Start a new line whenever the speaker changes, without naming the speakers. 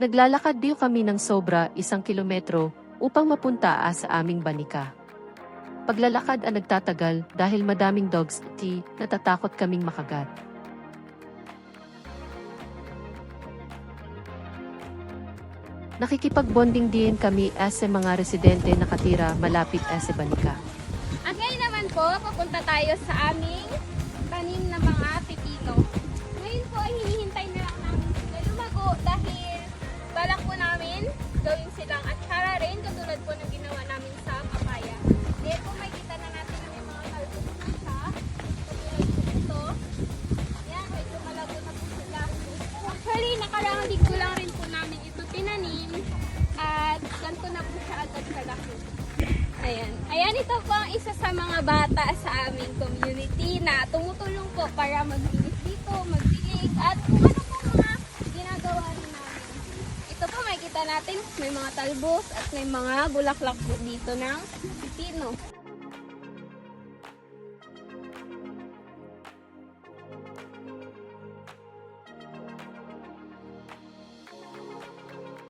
Naglalakad din kami ng sobra 1 kilometro upang mapunta sa aming banika. Paglalakad ang nagtatagal dahil madaming dogs natatakot kaming makagat. Nakikipag-bonding din kami sa mga residente nakatira malapit sa banika.
At ngayon naman po, papunta tayo sa aming tanim na mga pipino. Ngayon po ay hinihintay na lang namin sila lumago dahil balak po namin gawin silang atsara rin katulad po ng ginawa namin sa papaya. Dahil po makikita na natin na may mga kalbos na siya. Katulad po ito. Yan, medyo malago na po sila. Actually, nakaraang linggo lang rin po namin ito tinanim at ganito na po siya agad kalaki. Ayan. Ayan, ito po ang isa sa mga bata sa aming community na tumutulong po para maglinis dito, magdilig, at kung ano po mga ginagawa rin namin. Ito po makikita natin, may mga talbos at may mga bulaklak po dito ng pipino.